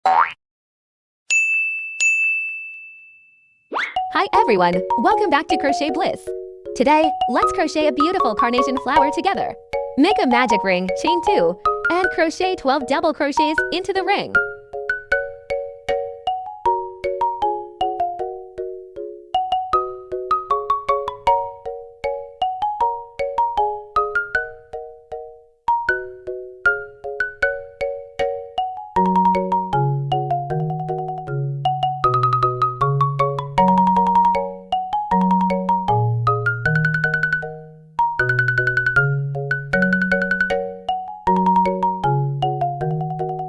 Hi everyone, welcome back to Crochet Bliss. Today, let's crochet a beautiful carnation flower together. Make a magic ring, chain 2, and crochet 12 double crochets into the ring.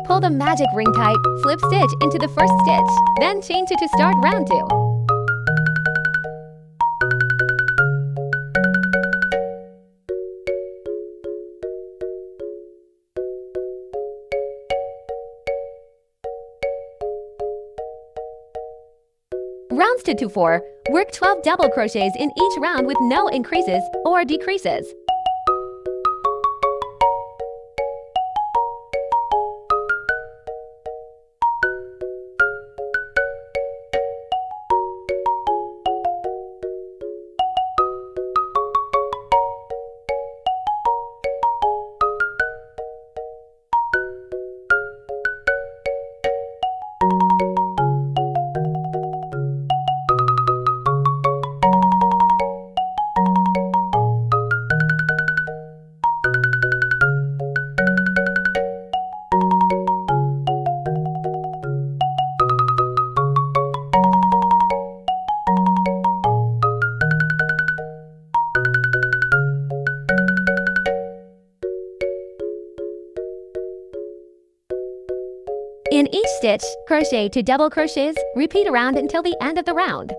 Pull the magic ring tight, slip stitch into the first stitch, then chain 2 to start round 2. Rounds 2 to 4, work 12 double crochets in each round with no increases or decreases. In each stitch, crochet 2 double crochets, repeat around until the end of the round.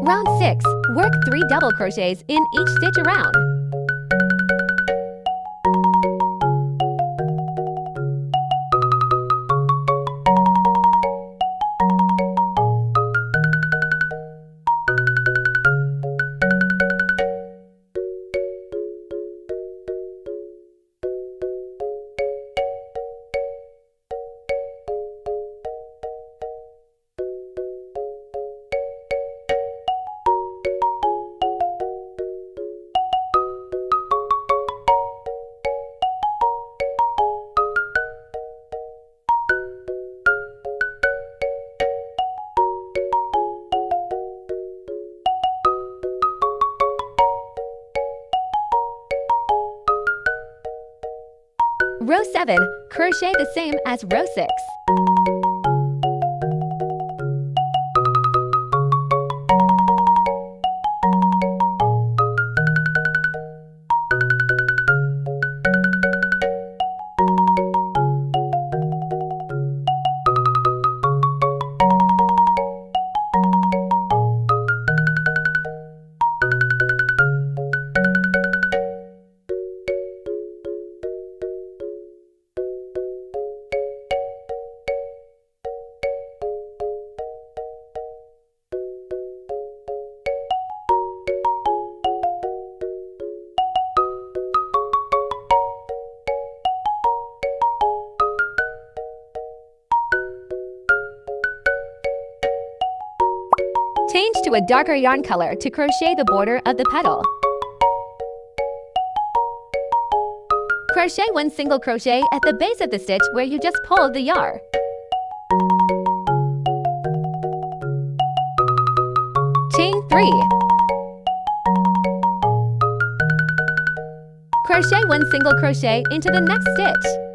Round 6, work 3 double crochets in each stitch around. Row 7, crochet the same as row 6. Change to a darker yarn color to crochet the border of the petal. Crochet 1 single crochet at the base of the stitch where you just pulled the yarn. Chain 3. Crochet 1 single crochet into the next stitch.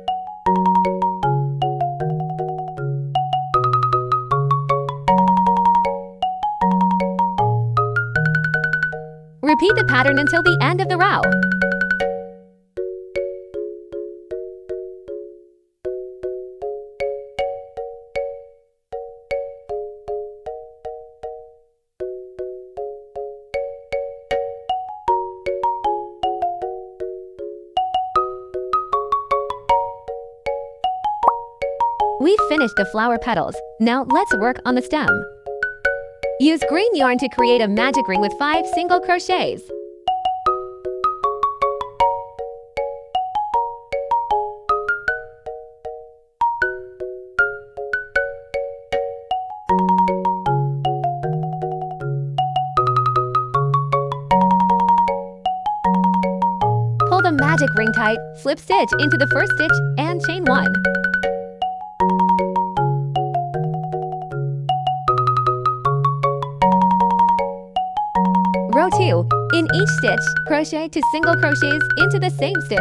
Repeat the pattern until the end of the row. We've finished the flower petals. Now let's work on the stem. Use green yarn to create a magic ring with 5 single crochets. Pull the magic ring tight, slip stitch into the first stitch and chain 1. Row 2. In each stitch, crochet 2 single crochets into the same stitch.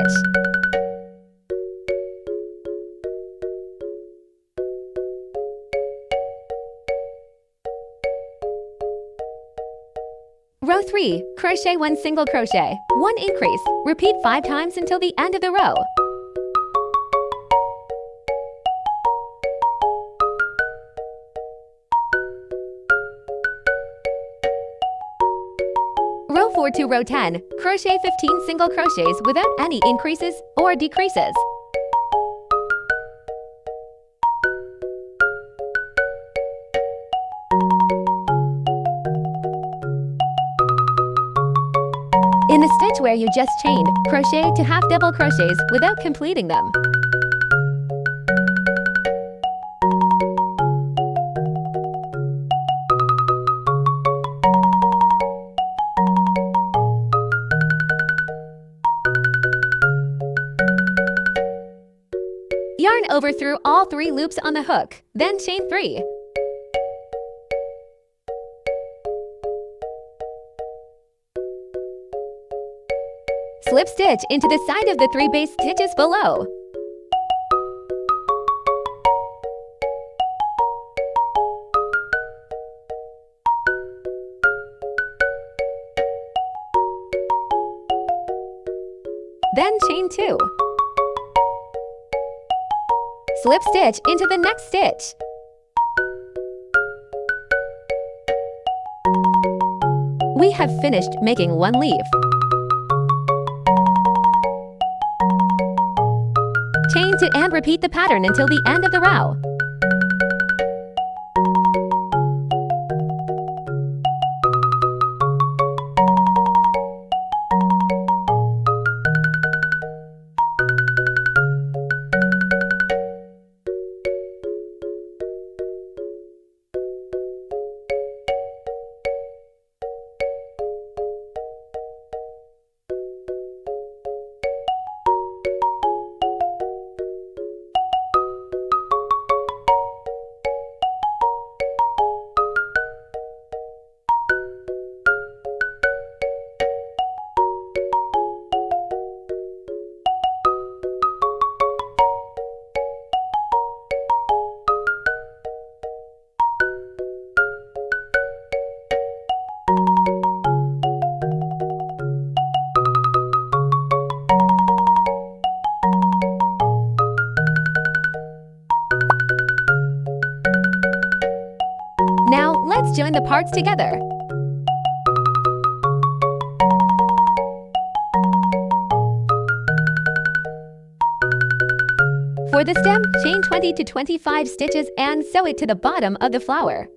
Row 3. Crochet 1 single crochet, 1 increase. Repeat 5 times until the end of the row. Row 4 to row 10. Crochet 15 single crochets without any increases or decreases. In the stitch where you just chained, crochet 2 half double crochets without completing them. Yarn over through all 3 loops on the hook, then chain 3. Slip stitch into the side of the 3 base stitches below. Then chain 2. Slip stitch into the next stitch. We have finished making 1 leaf. Chain 2 and repeat the pattern until the end of the row. Now, let's join the parts together. For the stem, chain 20 to 25 stitches and sew it to the bottom of the flower.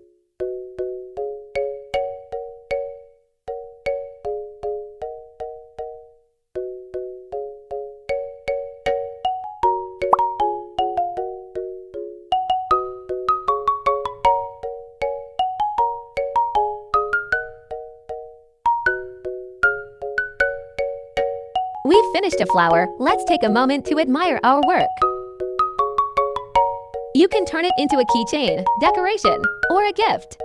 We've finished a flower. Let's take a moment to admire our work. You can turn it into a keychain, decoration, or a gift.